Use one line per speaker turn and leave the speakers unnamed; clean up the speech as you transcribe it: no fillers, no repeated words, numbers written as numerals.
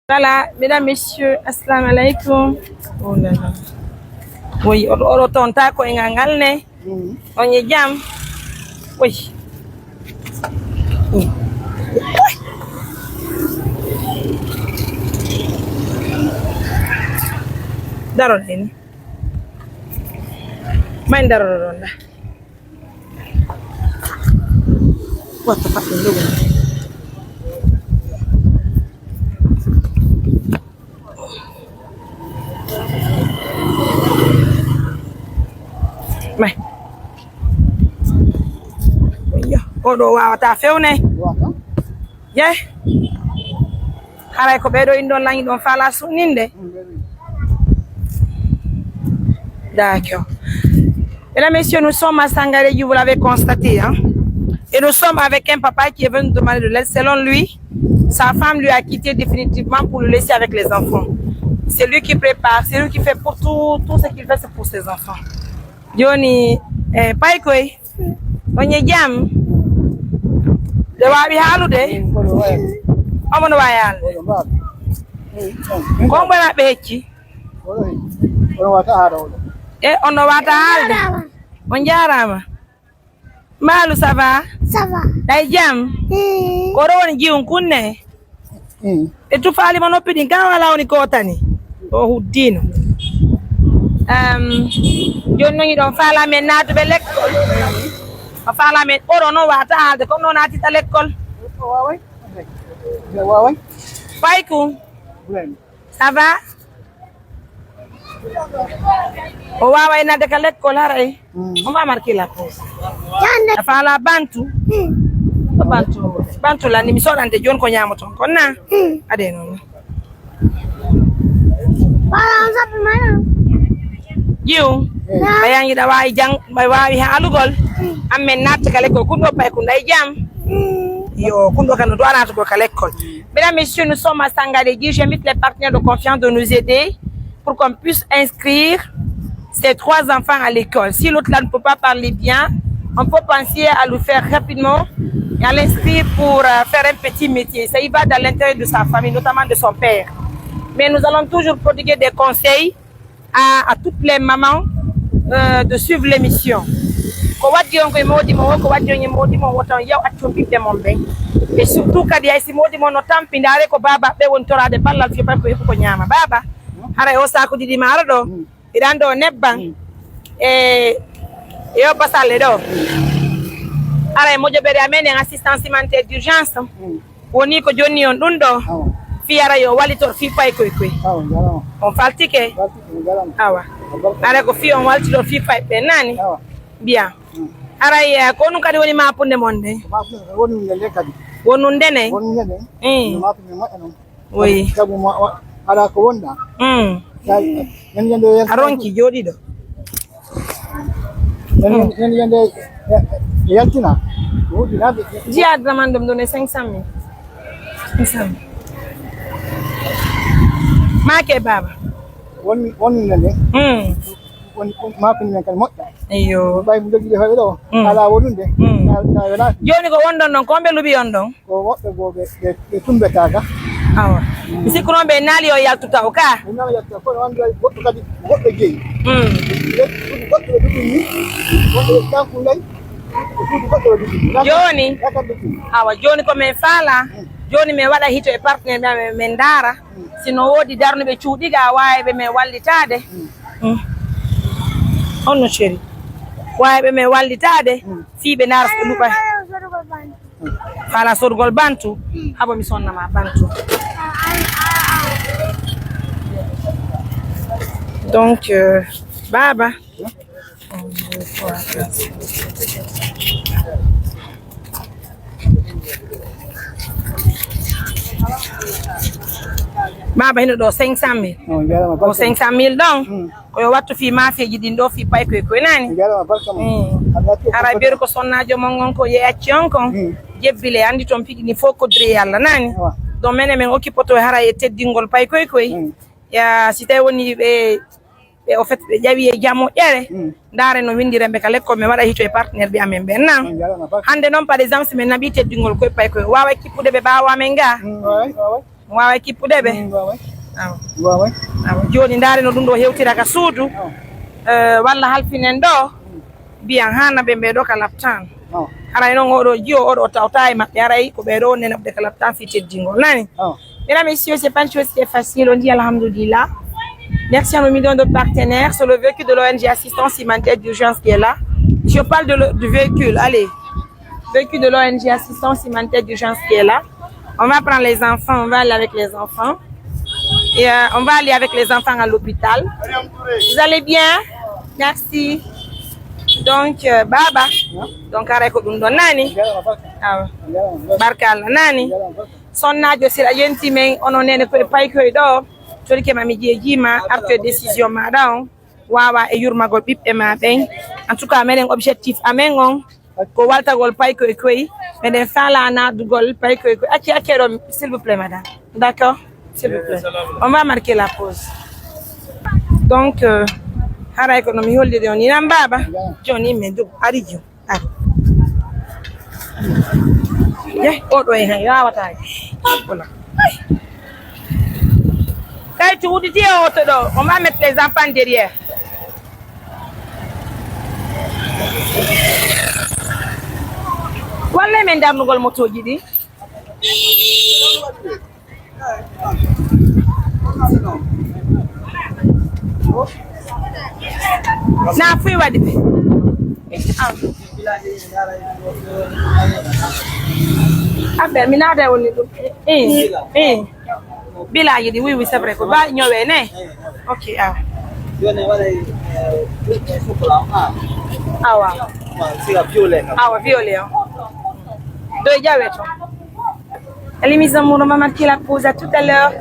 Voilà, mesdames, messieurs, assalamu alaikum. Oh là là. Oui, on tonta ko ngal ne. On y jam. Oui. Daro ni. Main daro ronda. What the fuck is doing? Mày o ɗo wawata fewne je haray ko ɓeɗo indon lañi ɗon fala sunninde. D'accord. Mesdames, messieurs, nous sommes à Sangaré, vous l'avez constaté, hein? Et nous sommes avec un papa qui est venu nous demander de l'aide. Selon lui, sa femme lui a quitté définitivement pour le laisser avec les enfants. C'est lui qui prépare, c'est lui qui fait pour tout ce qu'il fait, c'est pour ses enfants. Joni paykoy onye jam de wawi halude omono wawi halude ko mbona ɓe hecci ono wata haalde on jarama maalu ça va ɗay jam ko ɗo woni jiwum kunne e tufalima noppi ɗin kan wala woni kotani o huddino joni noon ɗon faala men naatuɓe l'école o faala men ɓoro noon wata haalde comme noon naatita l'école Paykou ça va o wawa e nadde ka l'école haray on va marquer la pause a faala bantu bantu landi mi soɗante joni ko ñamoton kon na ade noon jiw bayangi da wawi jang wawi haalugol amen natta ka l'école kundo Paykou nday jam yo kundo kan do anata go ka l'école. Mesdames, messieurs, nous sommes à Sangaré. J'invite les partenaires de confiance de nous aider pour qu'on puisse inscrire ces 3 enfants à l'école. Si l'autre là ne peut pas parler bien, on peut penser à le faire rapidement et à l'inscrire pour faire un petit métier. Ça y va dans l'intérêt de sa famille, notamment de son père. Mais nous allons toujours prodiguer des conseils à toutes les mamans de suivre l'émission. Et surtout kadi ay si modi mo no tampindare ko baba be won torade ballal fi pay ko hebu ko nyama baba haray o sako didi maro do idan do nebban yo basale do haray mo jobere amene assistance humanitaire d'urgence woni ko joni on dun do fi ara yo walitor fi pay koy on faltike awa haray ko fi on walitor fi pay be nani bien haray ko nu kadi woni ma punde monde woni ngel kadi wonundene oui ala ko wonda aronki jodi do yende yaltina dia demande me donner 500 000 make baba won ngene ma pin men kan modda eyo bay mu dogi defa do ala wonunde joni ko wondon non ko be lubi on don ko wobbe bobe be tumbetaga awa si ko non be nali o yaltuta o ka non yaltuta ko on do goddo kadi goddo jeyi goddo dubi ni goddo tanku lay joni awa joni ko men faala joni me wada hito e partenaire men dara sino wodi darno be cuudiga waaybe men wallitade on no chéri waaybe men wallitade fiibe nar luba fala sorgol bantu habo mi sonnama bantu donc baba baba hino do 500 000 o 500 000 don ko wattu fi mafeji din do fi pay ko nani ara beru ko sonnajo mon gon ko yeacci on kon jebbile andi ton pigi ni foko dre yalla nani do menen men okkipoto hara e teddingol pay koy ya si tay woni be au fait be jawi e jamo ƴere ndare no windire be kala ko me wada hito e partenaire bi amen ben nan hande non par exemple si men nabi teddingol koy pay koy wawa kippude be bawa men ga wawa kippude ɓe joni ndaare no ɗum ɗo hewtira ka suudu walla halfinen ɗo mbiyan hana ɓe ɓeɗo ka laptan haray noon oɗo jiyo oɗo tawta e maɓɓe haray ko ɓeɗo nenɓde ka laptan fi teddingol nani. Mesdames, messieurs, c'est pas une chose qui est facile, on dit alhamdoulilah. Merci à nos millions de partenaires. C'est le véhicule de l'ONG Assistance Humanitaire d'Urgence qui est là. Je parle du véhicule, allez. Véhicule de l'ONG Assistance Humanitaire d'Urgence qui est là. On va prendre les enfants, on va aller avec les enfants. Et on va aller avec les enfants à l'hôpital. Vous allez bien? Merci. Donc, baba. Donc, arrêtez de nous nani. Barkal nani. Sonnajo sira yenti men ononene ko pay koy do tori ke mami jeejima arte décision ma daw wawa e yurmagol bibbe ma ben en tout cas meden objectif amen on ko waltagol pay koy meden fala na dugol pay koy acci do s'il vous plaît madame, d'accord, s'il vous plaît, on va marquer la pause. Donc hara économie holde de on ina baba joni men dug arijo oɗo e hen yawataji voilà. Kay tu uditi e auto ɗo on va mettre les enfants derrière. Walla men darnugol motoji ɗi na fuy waɗi ɓe affaire mi naata woni ɗum bilaji ɗi oui c'est vrai ko ba ñowe ne ok awa violet do jawe to. Allez mes amours, on va marquer la pause, à tout à l'heure.